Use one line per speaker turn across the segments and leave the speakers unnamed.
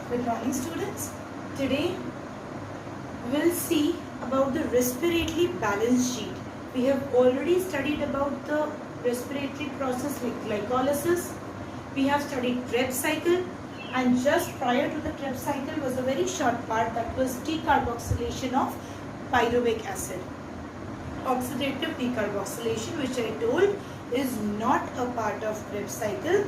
Good morning, students. Today we'll see about the respiratory balance sheet. We have already studied about the respiratory process like glycolysis. We have studied Krebs cycle, and just prior to the Krebs cycle was a very short part, that was decarboxylation of pyruvic acid. Oxidative decarboxylation, which I told is not a part of Krebs cycle,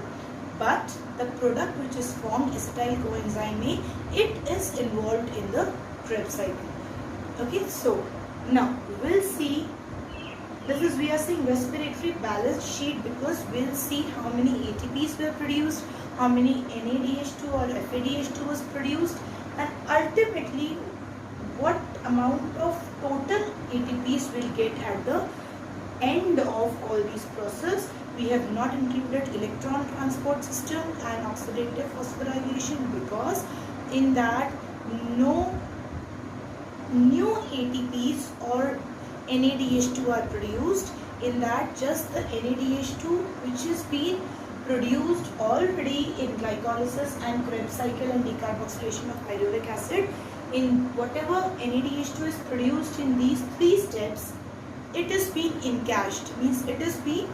but the product which is formed, acetyl coenzyme A, it is involved in the Krebs cycle. Okay, so now we'll see, we are seeing respiratory balance sheet because we'll see how many ATPs were produced, how many NADH2 or FADH2 was produced, and ultimately what amount of total ATPs we'll get at the end of all these process. We have not included electron transport system and oxidative phosphorylation because in that no new ATPs or NADH2 are produced. In that just the NADH2 which is being produced already in glycolysis and Krebs cycle and decarboxylation of pyruvic acid. In whatever NADH2 is produced in these three steps, it is being encashed, means it is being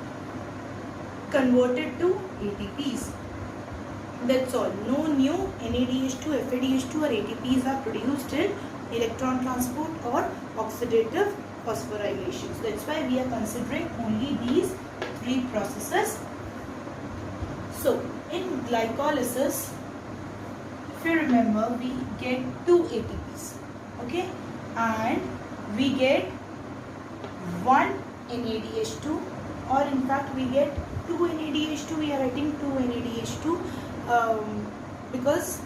converted to ATPs. That's all. No new NADH2, FADH2 or ATPs are produced in electron transport or oxidative phosphorylation. So that's why we are considering only these three processes. So in glycolysis, if you remember, we get two ATPs, okay, and we get one NADH2, or in fact we get 2 NADH2. We are writing 2 NADH2 because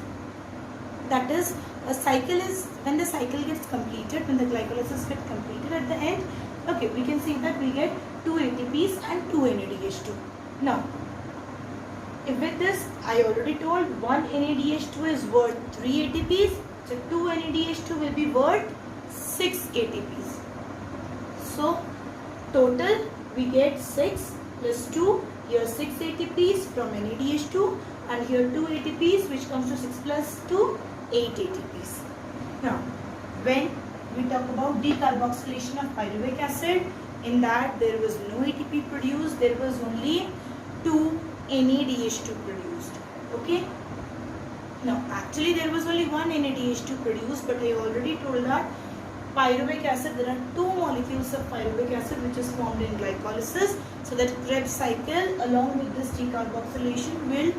that is a cycle is when the cycle gets completed, when the glycolysis gets completed at the end, okay, we can see that we get 2 ATPs and 2 NADH2. Now with this, I already told 1 NADH2 is worth 3 ATPs, so 2 NADH2 will be worth 6 ATPs. So total we get 6 plus 2, here 6 ATPs from NADH2, and here 2 ATPs, which comes to 6 plus 2, 8 ATPs. Now when we talk about decarboxylation of pyruvic acid, in that there was no ATP produced, there was only 2 NADH2 produced. Okay. Now actually there was only one NADH2 produced, but I already told that pyruvic acid, there are 2 molecules of pyruvic acid which is formed in glycolysis. So that Krebs cycle along with this decarboxylation will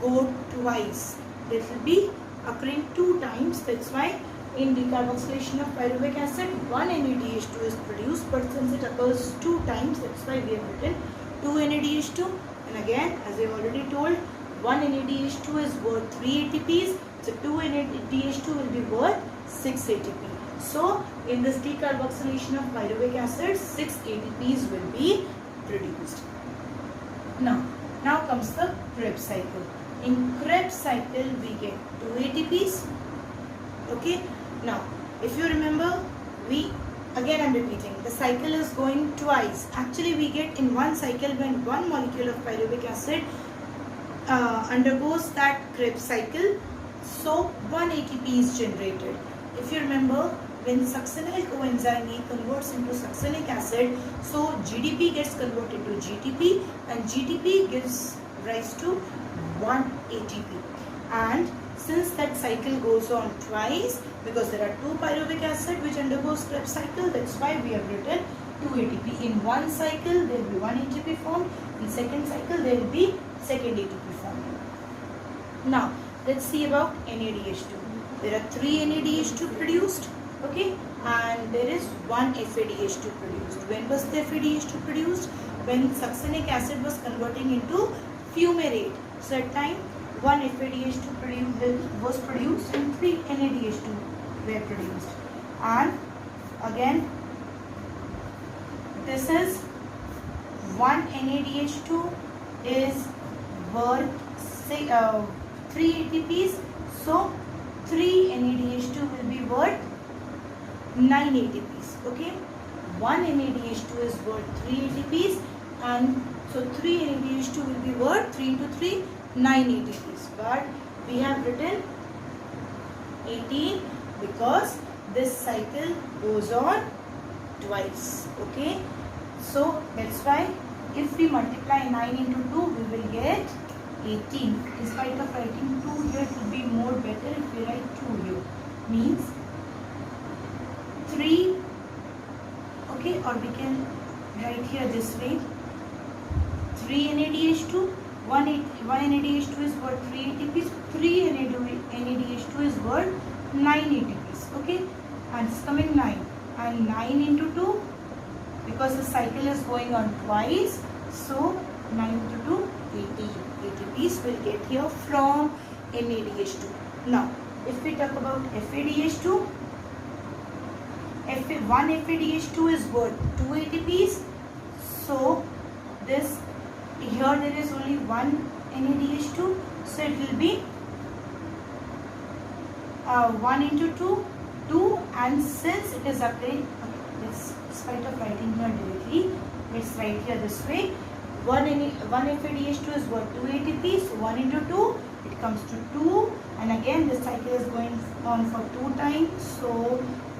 go twice. It will be occurring 2 times. That's why in decarboxylation of pyruvic acid, 1 NADH2 is produced, but since it occurs 2 times, that's why we have written 2 NADH2. And again, as I already told, 1 NADH2 is worth 3 ATPs, so 2 NADH2 will be worth 6 ATP. So in this decarboxylation of pyruvic acid, 6 ATPs will be produced. Now comes the Krebs cycle. In Krebs cycle, we get 2 ATPs. Okay. Now, if you remember, again I'm repeating, the cycle is going twice. Actually, we get in one cycle when one molecule of pyruvic acid undergoes that Krebs cycle, so 1 ATP is generated. If you remember, when succinyl coenzyme A converts into succinic acid, so GDP gets converted to GTP, and GTP gives rise to 1 ATP. And since that cycle goes on twice, because there are 2 pyruvic acid which undergoes Krebs cycle, that's why we have written 2 ATP. In one cycle there will be 1 ATP formed, in second cycle there will be second ATP formed. Now let's see about NADH2. There are 3 NADH2 produced, okay, and there is 1 FADH2 produced. When was the FADH2 produced? When succinic acid was converting into fumarate. So at time 1 FADH2 was produced and 3 NADH2 were produced. And again, this is 1 NADH2 is worth 3 ATPs. So 3 NADH2 will be worth 9 ATPs. Okay. 1 NADH2 is worth 3 ATPs, and so 3 NADH2 will be worth 3 into 3, 9 ATPs. But we have written 18 because this cycle goes on twice. Okay, so that's why if we multiply 9 into 2 we will get 18. Despite of writing 2 here, it will be more better if we write 2 here. Means 3. Okay, or we can write here this way: 3 NaDH2. 1 NaDH2 is worth 3 ATPs. 3 NaDH2 is worth 9 ATPs. Okay, and it's coming 9 and 9 into 2 because the cycle is going on twice. So 9 into 2, 80 ATPs will get here from NaDH2. Now, if we talk about FADH2, 1 FADH2 is worth 2 ATPs. So this here there is only 1 NaDH2, so it will be 1 into 2, 2, and since it is occurring, despite of writing here directly, let's write here this way: 1 FADH2 is worth 2 ATPs, so 1 into 2, it comes to 2, and again this cycle is going on for 2 times, so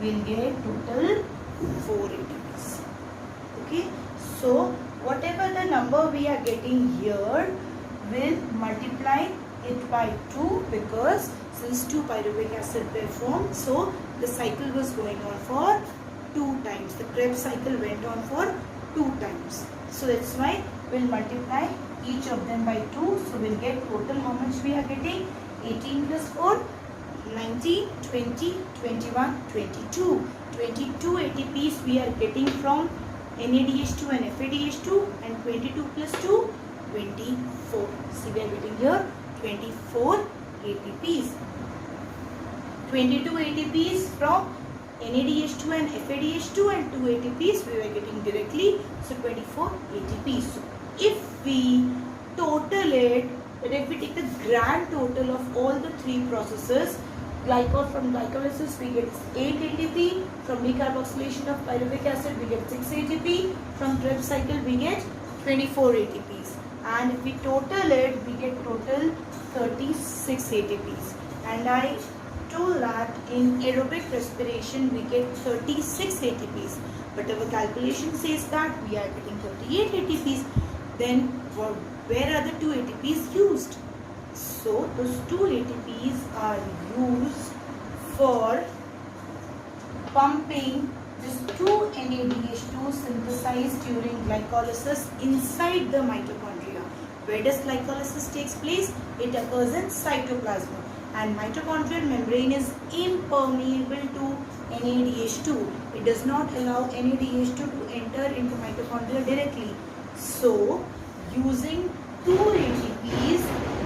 we'll get total 4 ATPs. Okay, so whatever the number we are getting here, we'll multiply it by 2 because since 2 pyruvic acid were formed, so the cycle was going on for 2 times. The Krebs cycle went on for 2 times. So that's why we'll multiply each of them by 2. So we'll get total how much we are getting: 18 plus 4, 19, 20, 21, 22. 22 ATPs we are getting from NaDH2 and FADH2, and 22 plus 2, 24. See, we are getting here 24 ATPs. 22 ATPs from NaDH2 and FADH2, and 2 ATPs we were getting directly, so 24 ATPs. So if we total it, that if we take the grand total of all the 3 processes, from glycolysis we get 8 ATP, from decarboxylation of pyruvic acid we get 6 ATP, from Krebs cycle we get 24 ATPs, and if we total it we get total 36 ATPs. And I told that in aerobic respiration we get 36 ATPs, but our calculation says that we are getting 38 ATPs. Then where are the 2 ATPs used? So those 2 ATPs are used for pumping this 2 NaDH2 synthesized during glycolysis inside the mitochondria. Where does glycolysis takes place? It occurs in cytoplasm, and mitochondrial membrane is impermeable to NaDH2. It does not allow NaDH2 to enter into mitochondria directly. So using 2 ATPs,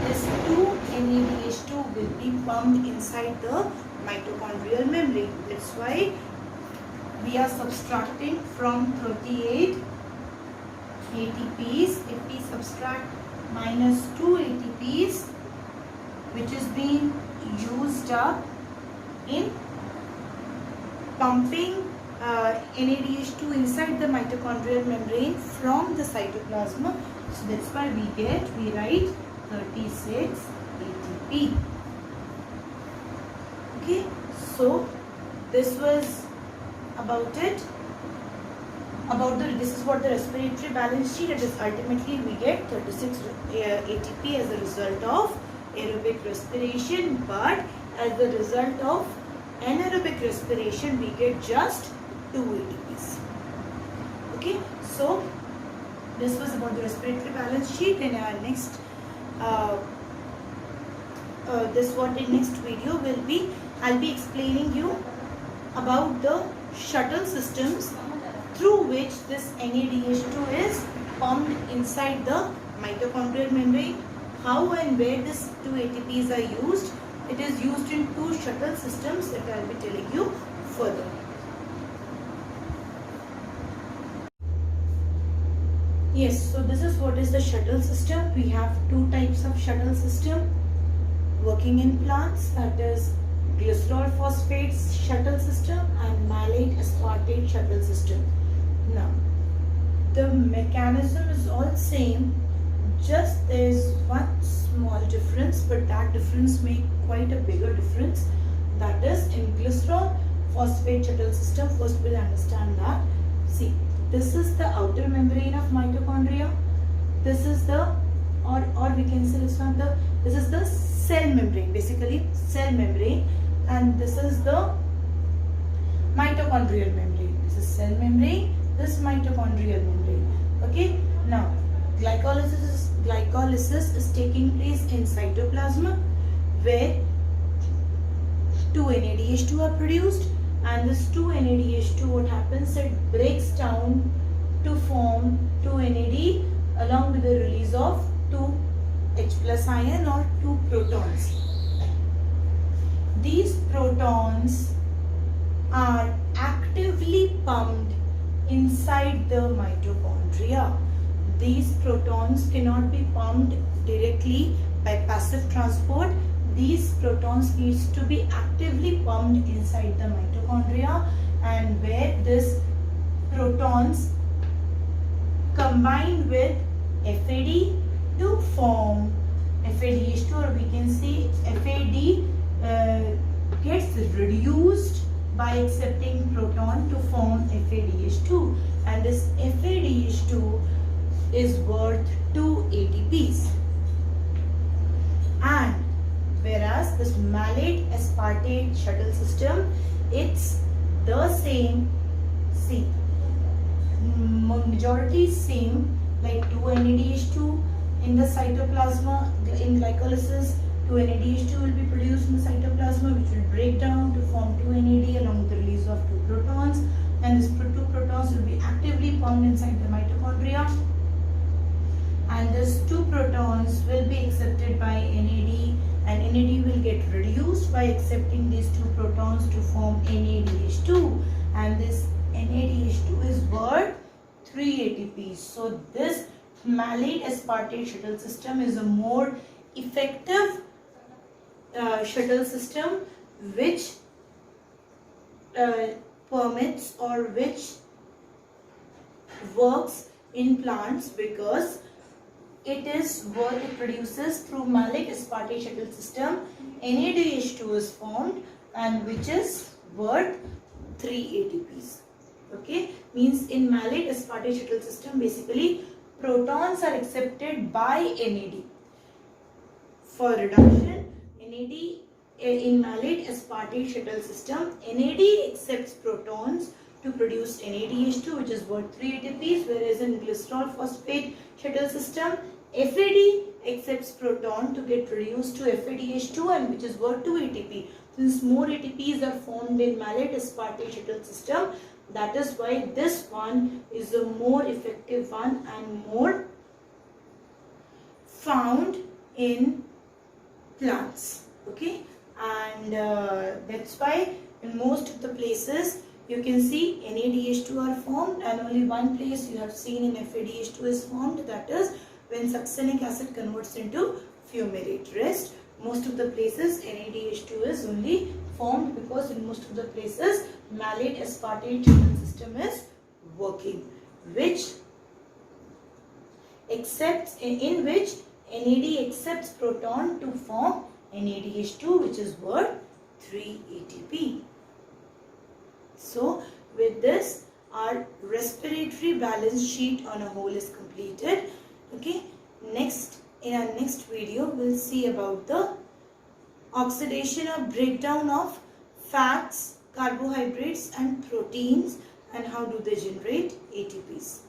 this 2 NaDH2 will be pumped inside the mitochondrial membrane. That's why we are subtracting from 38 ATPs. If we subtract minus 2 ATPs, which is being used up in pumping NaDH2 inside the mitochondrial membrane from the cytoplasm. So that's why we write 36 ATP. Okay, so this was about it. This is what the respiratory balance sheet. It is ultimately we get 36 ATP as a result of aerobic respiration, but as a result of anaerobic respiration we get just 2 ATPs. Okay, so this was about the respiratory balance sheet. In our next next video will be, I'll be explaining you about the shuttle systems through which this NaDH2 is pumped inside the mitochondrial membrane. How and where these 2 ATPs are used? It is used in 2 shuttle systems that I'll be telling you further. Yes, so this is what is the shuttle system. We have 2 types of shuttle system working in plants, that is glycerol phosphate shuttle system and malate aspartate shuttle system. Now, the mechanism is all same, just there is one small difference, but that difference makes quite a bigger difference. That is, in glycerol phosphate shuttle system, first we'll understand that. See, this is the outer membrane of mitochondria. This is the, or we can say this is the cell membrane, basically cell membrane, and this is the mitochondrial membrane. This is cell membrane, this mitochondrial membrane. Okay, now glycolysis is taking place in cytoplasm, where 2 NADH2 are produced, and this 2 NADH2, what happens, it breaks down to form 2 NAD along with the release of 2 H plus ion or 2 protons. These protons are actively pumped inside the mitochondria. These protons cannot be pumped directly by passive transport. These protons needs to be actively pumped inside the mitochondria, and where these protons combine with FAD to form FADH2, or we can say FAD gets reduced by accepting proton to form FADH2, and this FADH2 is worth 2 ATPs. And whereas this malate aspartate shuttle system, it's the same, see, majority same, like 2 NADH2 in the cytoplasma. In glycolysis, 2 NADH2 will be produced in the cytoplasma, which will break down to form 2 NAD along with the release of 2 protons, and these 2 protons will be actively pumped inside the mitochondria, and these 2 protons will be accepted by NAD, and NAD will get reduced by accepting these 2 protons to form NADH2, and this NADH2 is worth 3 ATPs. So this malate aspartate shuttle system is a more effective shuttle system, which permits or which works in plants, because it produces through malate aspartate shuttle system, NADH2 is formed, and which is worth 3 ATPs. Okay, means in malate aspartate shuttle system, basically protons are accepted by NAD for reduction. NAD in malate aspartate shuttle system, NAD accepts protons to produce NADH2, which is worth 3 ATPs, whereas in glycerol phosphate shuttle system, FAD accepts proton to get reduced to FADH2, and which is worth 2 ATP. Since more ATPs are formed in malate aspartate shuttle system, that is why this one is a more effective one and more found in plants. Okay, and that's why in most of the places you can see NADH2 are formed, and only one place you have seen in FADH2 is formed, that is when succinic acid converts into fumarate. Rest, most of the places NADH2 is only formed because in most of the places malate aspartate shuttle system is working, which accepts, in which NAD accepts proton to form NADH2, which is worth 3 ATP. So with this, our respiratory balance sheet on a whole is completed. Okay, next, in our next video we'll see about the oxidation or breakdown of fats, carbohydrates and proteins, and how do they generate ATPs.